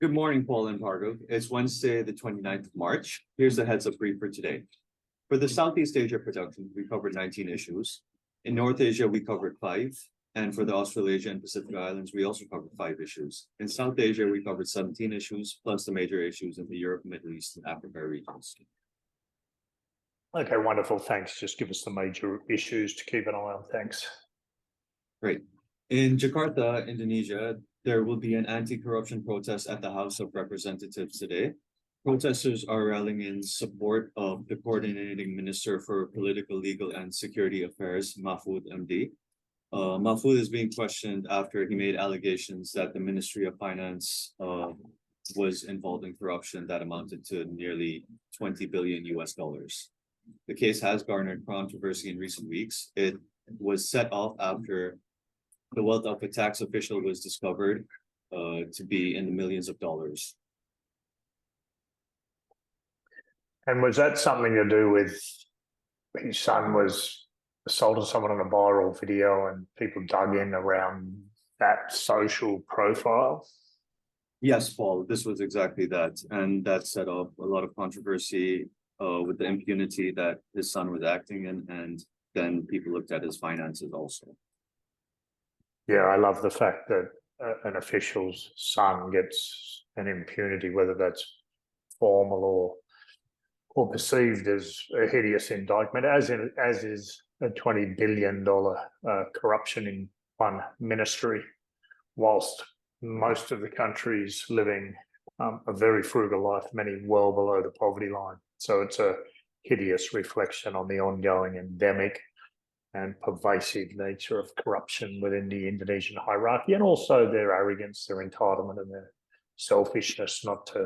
Good morning, Paul and Bhargav. It's Wednesday, the 29th of March. Here's the heads up brief for today. For the Southeast Asia production, we covered 19 issues. In North Asia, we covered 5. And for the Australasia and Pacific Islands, we also covered 5 issues. In South Asia, we covered 17 issues, plus the major issues in the Europe, Middle East, and Africa regions. Okay, wonderful. Thanks. Just give us the major issues to keep an eye on. Thanks. Great. In Jakarta, Indonesia, there will be an anti-corruption protest at the House of Representatives today. Protesters are rallying in support of the coordinating Minister for Political, Legal, and Security Affairs, Mahfud MD. Mahfud is being questioned after he made allegations that the Ministry of Finance was involved in corruption that amounted to nearly 20 billion US dollars. The case has garnered controversy in recent weeks. It was set off after the wealth of a tax official was discovered to be in the millions of dollars. And was that something to do with his son was assaulting someone on a viral video and people dug in around that social profile? Yes, Paul, this was exactly that. And that set off a lot of controversy with the impunity that his son was acting in. And then people looked at his finances also. Yeah, I love the fact that an official's son gets an impunity, whether that's formal or perceived as a hideous indictment, as is a $20 billion corruption in one ministry, whilst most of the countries living a very frugal life, many well below the poverty line. So it's a hideous reflection on the ongoing endemic and pervasive nature of corruption within the Indonesian hierarchy, and also their arrogance, their entitlement, and their selfishness not to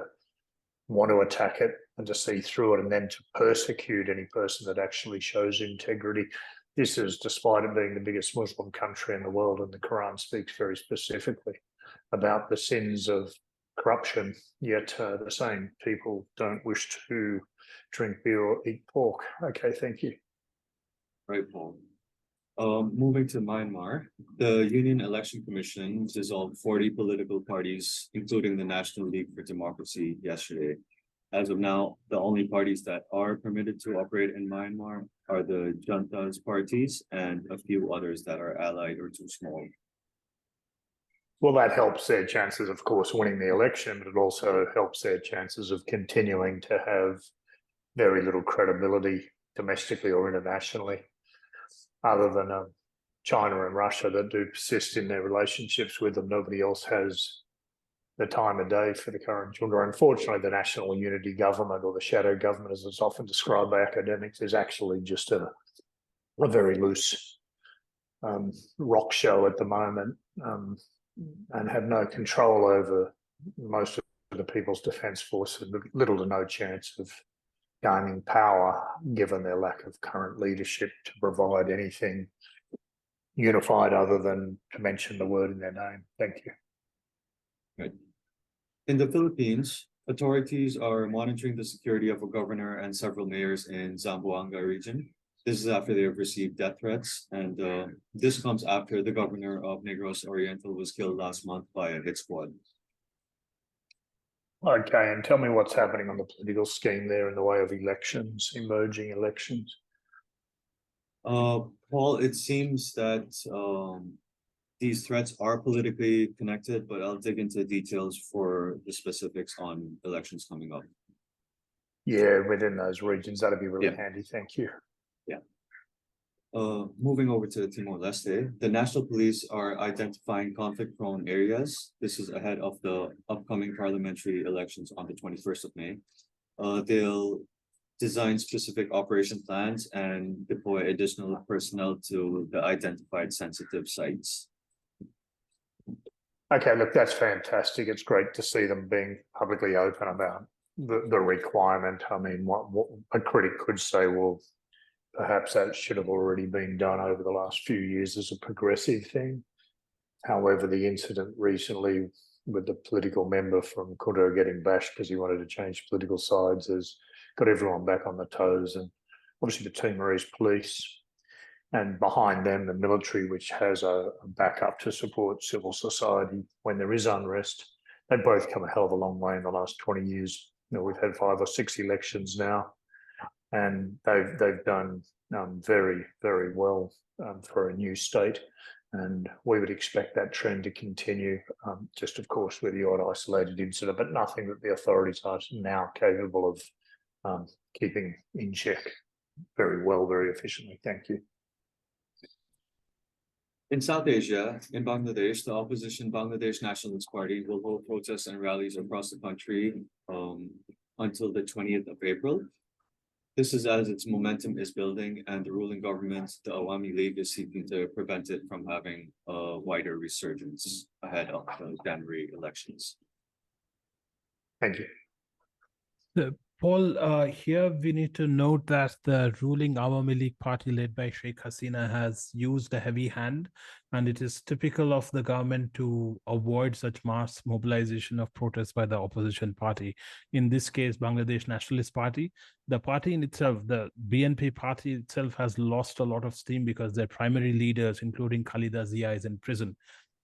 want to attack it and to see through it and then to persecute any person that actually shows integrity. This is despite it being the biggest Muslim country in the world, and the Quran speaks very specifically about the sins of corruption, yet the same people don't wish to drink beer or eat pork. Okay, thank you. Right, Paul. Moving to Myanmar, the Union Election Commission dissolved 40 political parties, including the National League for Democracy, yesterday. As of now, the only parties that are permitted to operate in Myanmar are the junta's parties and a few others that are allied or too small. Well, that helps their chances, of course, winning the election, but it also helps their chances of continuing to have very little credibility domestically or internationally, other than China and Russia that do persist in their relationships with them. Nobody else has the time of day for the current junta. Unfortunately, the national unity government, or the shadow government, as it's often described by academics, is actually just a very loose rock show at the moment, and have no control over most of the People's Defence Force, and little to no chance of gaining power given their lack of current leadership to provide anything unified other than to mention the word in their name. Thank you. Right. In the Philippines, authorities are monitoring the security of a governor and several mayors in Zamboanga region. This is after they have received death threats, and this comes after the governor of Negros Oriental was killed last month by a hit squad. Okay, and tell me what's happening on the political scheme there in the way of elections, emerging elections. Paul, it seems that these threats are politically connected, but I'll dig into details for the specifics on elections coming up. Yeah, within those regions, that'd be really handy. Thank you. Yeah. Moving over to Timor-Leste, the national police are identifying conflict-prone areas. This is ahead of the upcoming parliamentary elections on the 21st of May. They'll design specific operation plans and deploy additional personnel to the identified sensitive sites. Okay, look, that's fantastic. It's great to see them being publicly open about the requirement. I mean, what a critic could say, well, perhaps that should have already been done over the last few years as a progressive thing. However, the incident recently with the political member from Kunder getting bashed because he wanted to change political sides has got everyone back on the toes, and obviously the Timorese police, and behind them the military, which has a backup to support civil society when there is unrest. they've both come a hell of a long way in the last 20 years. We've had 5 or 6 elections now, and they've done very, very well for a new state. And we would expect that trend to continue, just of course with the odd isolated incident, but nothing that the authorities are now capable of keeping in check very well, very efficiently. Thank you. In South Asia, in Bangladesh, the opposition Bangladesh Nationalist Party will hold protests and rallies across the country until the 20th of April. This is as its momentum is building, and the ruling government, the Awami League, is seeking to prevent it from having a wider resurgence ahead of the January elections. Thank you. Paul, here we need to note that the ruling Awami League party led by Sheikh Hasina has used a heavy hand, and it is typical of the government to avoid such mass mobilization of protests by the opposition party. In this case, Bangladesh Nationalist Party. The party in itself, the BNP party itself, has lost a lot of steam because their primary leaders, including Khalida Zia, is in prison.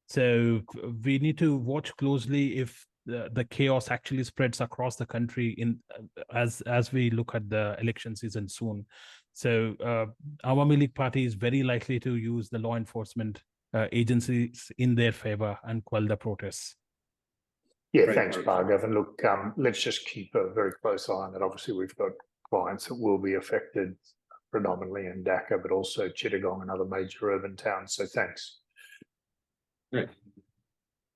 So we need to watch closely if the chaos actually spreads across the country as we look at the election season soon. So Awami League party is very likely to use the law enforcement agencies in their favor and quell the protests. Yeah, thanks, Bhargav. And look, let's just keep a very close eye on that. Obviously, we've got clients that will be affected predominantly in Dhaka, but also Chittagong and other major urban towns. So thanks. Right.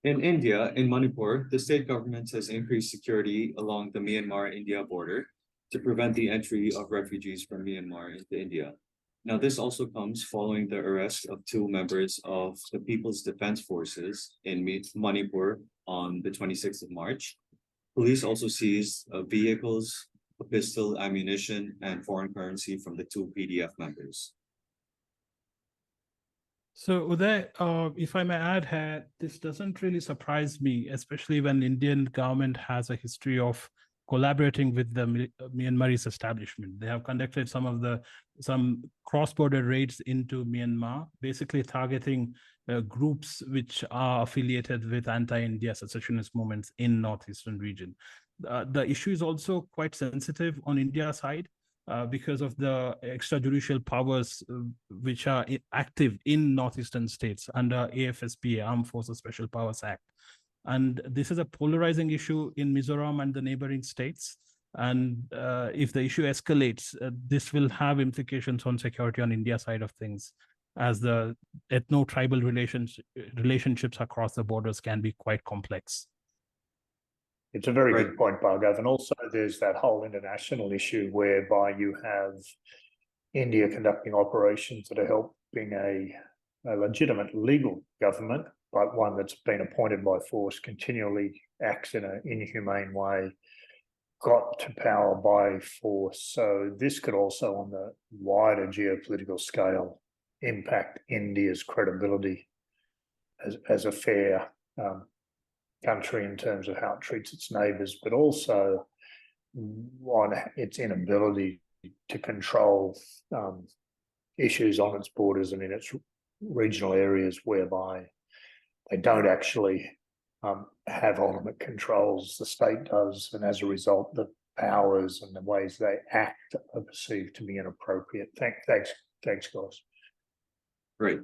In India, in Manipur, the state government has increased security along the Myanmar-India border to prevent the entry of refugees from Myanmar into India. Now, this also comes following the arrest of 2 members of the People's Defense Forces in Manipur on the 26th of March. Police also seized vehicles, a pistol, ammunition, and foreign currency from the 2 PDF members. So Uday, if I may add here, this doesn't really surprise me, especially when Indian government has a history of collaborating with the Myanmarese establishment. They have conducted some cross-border raids into Myanmar, basically targeting groups which are affiliated with anti-India secessionist movements in northeastern region. The issue is also quite sensitive on India's side. Because of the extrajudicial powers which are active in northeastern states under AFSPA, Armed Forces Special Powers Act. And this is a polarizing issue in Mizoram and the neighboring states. And if the issue escalates, this will have implications on security on India's side of things, as the ethno-tribal relationships across the borders can be quite complex. It's a very good point, Bhargav. And also there's that whole international issue whereby you have India conducting operations that are helping a legitimate legal government, but one that's been appointed by force, continually acts in an inhumane way, got to power by force. So this could also, on the wider geopolitical scale, impact India's credibility as a fair country in terms of how it treats its neighbours, but also on its inability to control issues on its borders and in its regional areas whereby they don't actually have ultimate controls. The state does, and as a result, the powers and the ways they act are perceived to be inappropriate. Thanks, guys. Right.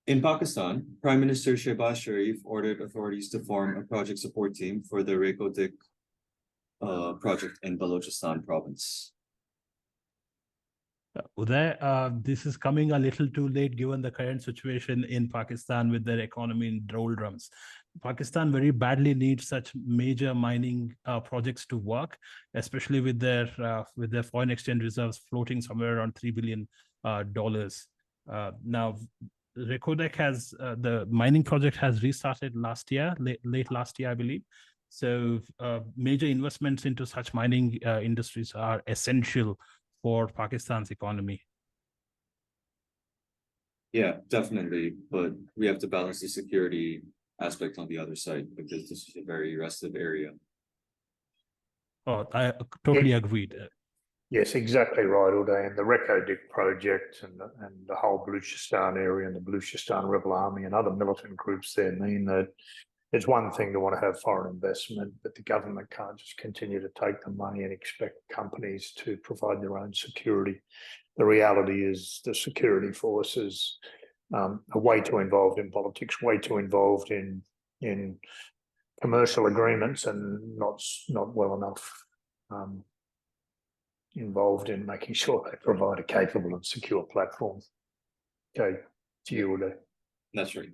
In Pakistan, Prime Minister Shehbaz Sharif ordered authorities to form a project support team for the Rekodik project in Balochistan province. Uday, this is coming a little too late given the current situation in Pakistan with their economy in doldrums. Pakistan very badly needs such major mining projects to work, especially with their foreign exchange reserves floating somewhere around $3 billion. Now, Rekodek has the mining project has restarted last year, late last year, I believe. So major investments into such mining industries are essential for Pakistan's economy. Yeah, definitely. But we have to balance the security aspect on the other side because this is a very restive area. Oh, I totally agreed. Yes, exactly right, Uday. And the Rekodik project and the whole Balochistan area and the Balochistan Rebel Army and other militant groups there mean that it's one thing to want to have foreign investment, but the government can't just continue to take the money and expect companies to provide their own security. The reality is the security forces are way too involved in politics, way too involved in commercial agreements, and not well enough involved in making sure they provide a capable and secure platform. Okay, to you, Uday. That's right.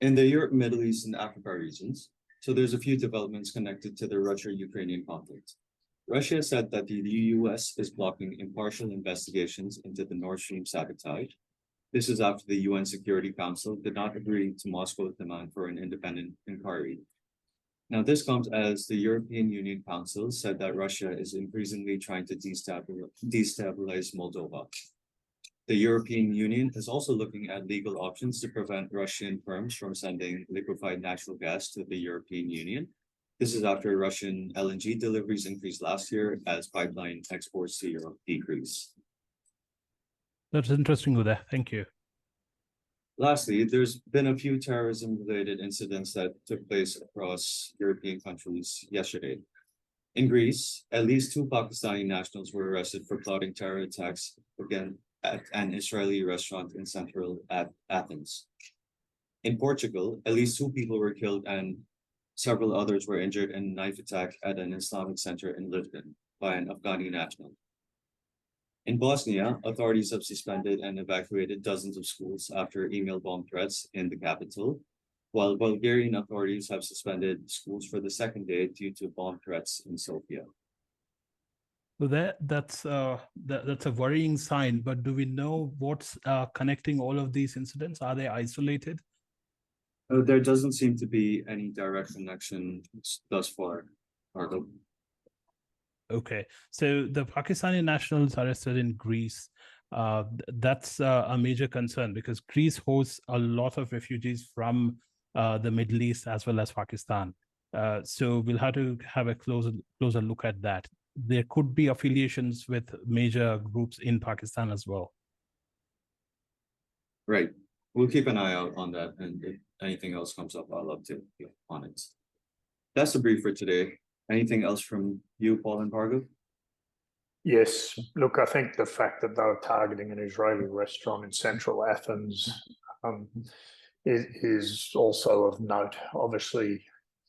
In the Europe, Middle East, and Africa regions, so there's a few developments connected to the Russia-Ukrainian conflict. Russia said that the US is blocking impartial investigations into the Nord Stream sabotage. This is after the UN Security Council did not agree to Moscow's demand for an independent inquiry. Now, this comes as the European Union Council said that Russia is increasingly trying to destabilize Moldova. The European Union is also looking at legal options to prevent Russian firms from sending liquefied natural gas to the European Union. This is after Russian LNG deliveries increased last year as pipeline exports to Europe decrease. That's interesting, Uday. Thank you. Lastly, there's been a few terrorism-related incidents that took place across European countries yesterday. In Greece, at least 2 Pakistani nationals were arrested for plotting terror attacks again at an Israeli restaurant in central Athens. In Portugal, at least 2 people were killed and several others were injured in a knife attack at an Islamic center in Lisbon by an Afghani national. In Bosnia, authorities have suspended and evacuated dozens of schools after email bomb threats in the capital, while Bulgarian authorities have suspended schools for the 2nd day due to bomb threats in Sofia. So that's a worrying sign, but do we know what's connecting all of these incidents? Are they isolated? There doesn't seem to be any direct connection thus far, Bhargav. Okay, so the Pakistani nationals arrested in Greece, that's a major concern because Greece hosts a lot of refugees from the Middle East as well as Pakistan. So we'll have to have a closer look at that. There could be affiliations with major groups in Pakistan as well. Right. We'll keep an eye out on that, and if anything else comes up, I'll update you on it. That's the brief for today. Anything else from you, Paul and Bhargav? Yes, look, I think the fact that they were targeting an Israeli restaurant in central Athens is also of note. Obviously,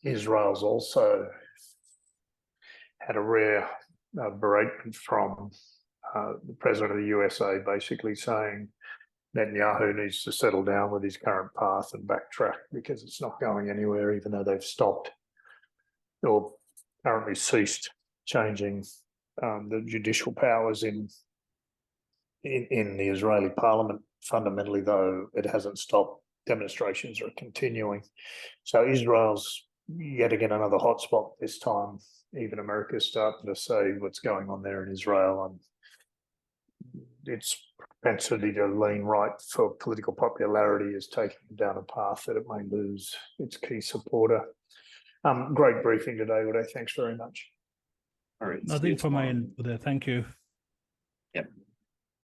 Israel's also had a rare beratement from the president of the USA, basically saying Netanyahu needs to settle down with his current path and backtrack because it's not going anywhere, even though they've stopped or currently ceased changing the judicial powers in the Israeli parliament. Fundamentally, though, it hasn't stopped. Demonstrations are continuing. So Israel's yet again another hotspot. This time, even America's starting to say what's going on there in Israel, and its propensity to lean right for political popularity is taking it down a path that it may lose its key supporter. Great briefing today, Uday. Thanks very much. All right. Nothing from my end, Uday. Thank you.